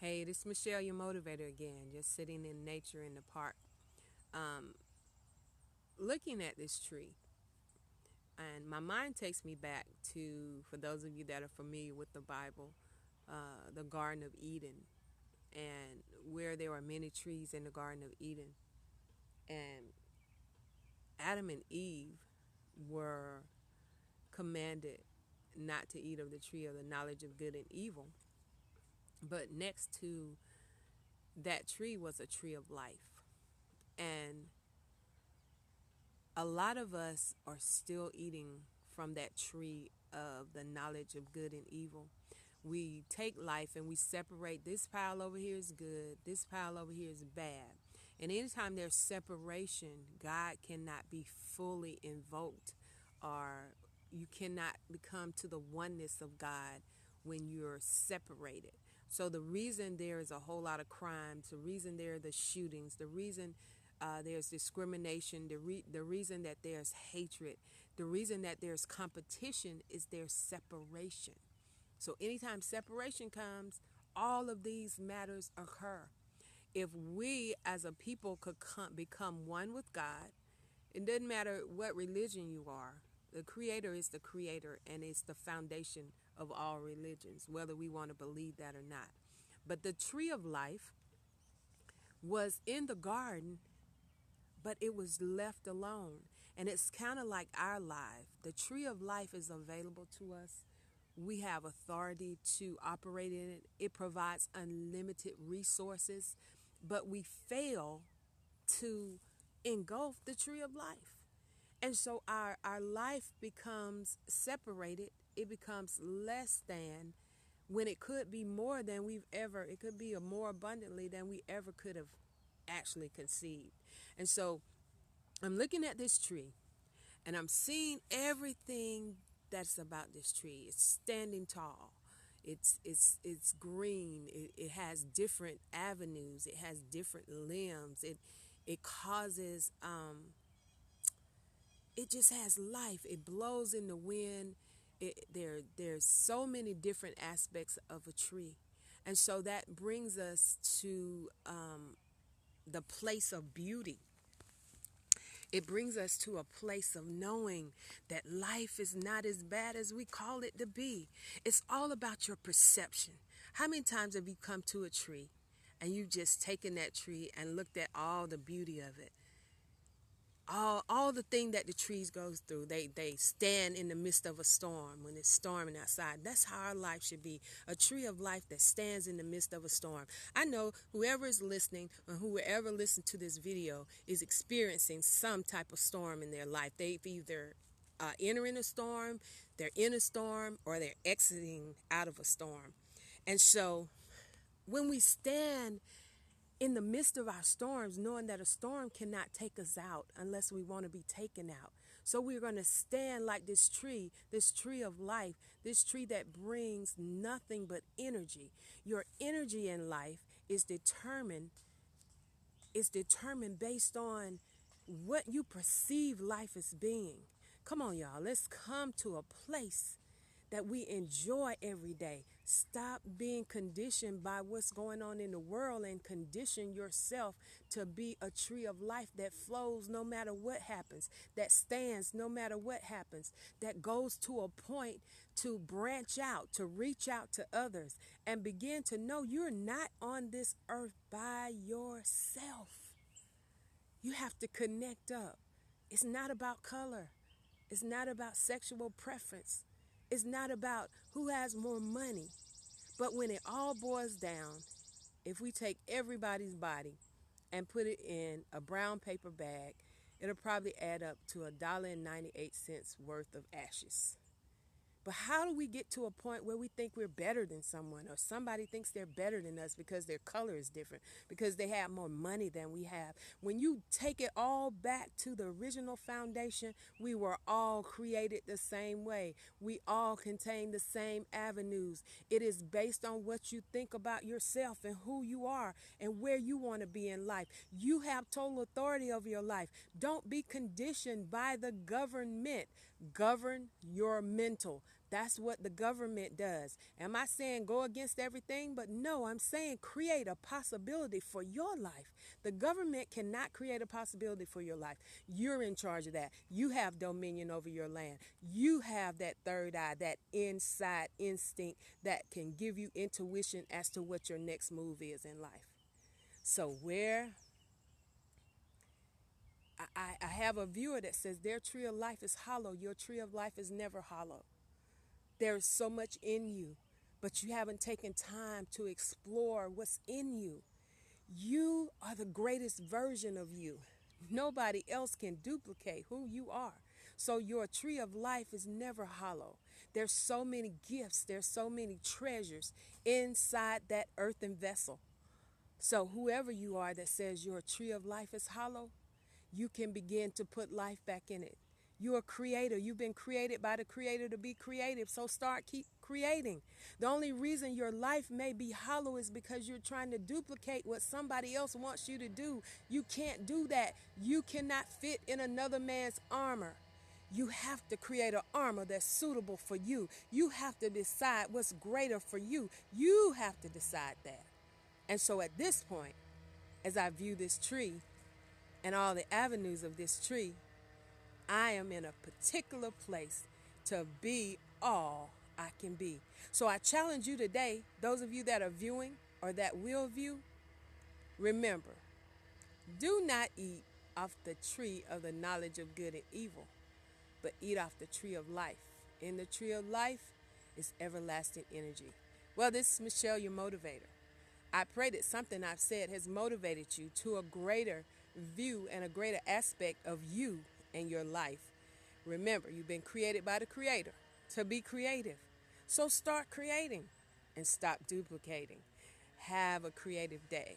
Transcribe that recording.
Hey, this is Michelle, your motivator again, just sitting in nature in the park, um, looking at this tree. And my mind takes me back to, for those of you that are familiar with the Bible, the Garden of Eden, and where there were many trees in the Garden of Eden. And Adam and Eve were commanded not to eat of the tree of the knowledge of good and evil. But next to that tree was a tree of life. And a lot of us are still eating from that tree of the knowledge of good and evil. We take life and we separate, this pile over here is good, this pile over here is bad. And anytime there's separation, God cannot be fully invoked, or you cannot become to the oneness of God when you're separated. So the reason there is a whole lot of crimes, the reason there are the shootings, the reason there's discrimination, the reason that there's hatred, the reason that there's competition is there's separation. So anytime separation comes, all of these matters occur. If we as a people could become one with God, it doesn't matter what religion you are. The Creator is the Creator, and it's the foundation of all religions, whether we want to believe that or not. But the tree of life was in the garden, but it was left alone. And it's kind of like our life. The tree of life is available to us. We have authority to operate in it. It provides unlimited resources, but we fail to engulf the tree of life. And so our life becomes separated. It becomes less than when it could be more than it could be a more abundantly than we ever could have actually conceived. And so I'm looking at this tree and I'm seeing everything that's about this tree. It's standing tall. It's green. It has different avenues. It has different limbs. It causes it just has life. It blows in the wind. There's so many different aspects of a tree. And so that brings us to the place of beauty. It brings us to a place of knowing that life is not as bad as we call it to be. It's all about your perception. How many times have you come to a tree and you've just taken that tree and looked at all the beauty of it? All the thing that the trees goes through, they stand in the midst of a storm when it's storming outside. That's how our life should be, a tree of life that stands in the midst of a storm. I know whoever is listening or whoever listens to this video is experiencing some type of storm in their life. They've either entering a storm, they're in a storm, or they're exiting out of a storm. And so when we stand in the midst of our storms, knowing that a storm cannot take us out unless we want to be taken out. So we're going to stand like this tree of life, this tree that brings nothing but energy. Your energy in life is determined based on what you perceive life as being. Come on, y'all. Let's come to a place that we enjoy every day. Stop being conditioned by what's going on in the world and condition yourself to be a tree of life that flows no matter what happens, that stands no matter what happens, that goes to a point to branch out, to reach out to others and begin to know you're not on this earth by yourself. You have to connect up. It's not about color. It's not about sexual preference. It's not about who has more money. But when it all boils down, if we take everybody's body and put it in a brown paper bag, it'll probably add up to $1.98 worth of ashes. But how do we get to a point where we think we're better than someone, or somebody thinks they're better than us because their color is different, because they have more money than we have? When you take it all back to the original foundation, we were all created the same way. We all contain the same avenues. It is based on what you think about yourself and who you are and where you want to be in life. You have total authority over your life. Don't be conditioned by the government. Govern your mental. That's what the government does. Am I saying go against everything? But no, I'm saying create a possibility for your life. The government cannot create a possibility for your life. You're in charge of that. You have dominion over your land. You have that third eye, that inside instinct that can give you intuition as to what your next move is in life. So where I have a viewer that says their tree of life is hollow. Your tree of life is never hollow. There is so much in you, but you haven't taken time to explore what's in you. You are the greatest version of you. Nobody else can duplicate who you are. So your tree of life is never hollow. There's so many gifts, there's so many treasures inside that earthen vessel. So whoever you are that says your tree of life is hollow, you can begin to put life back in it. You're a creator. You've been created by the creator to be creative. So keep creating. The only reason your life may be hollow is because you're trying to duplicate what somebody else wants you to do. You can't do that. You cannot fit in another man's armor. You have to create an armor that's suitable for you. You have to decide what's greater for you. You have to decide that. And so at this point, as I view this tree and all the avenues of this tree, I am in a particular place to be all I can be. So I challenge you today, those of you that are viewing or that will view, remember, do not eat off the tree of the knowledge of good and evil, but eat off the tree of life. In the tree of life is everlasting energy. Well, this is Michelle, your motivator. I pray that something I've said has motivated you to a greater view and a greater aspect of you and your life. Remember, you've been created by the Creator to be creative. So start creating and stop duplicating. Have a creative day.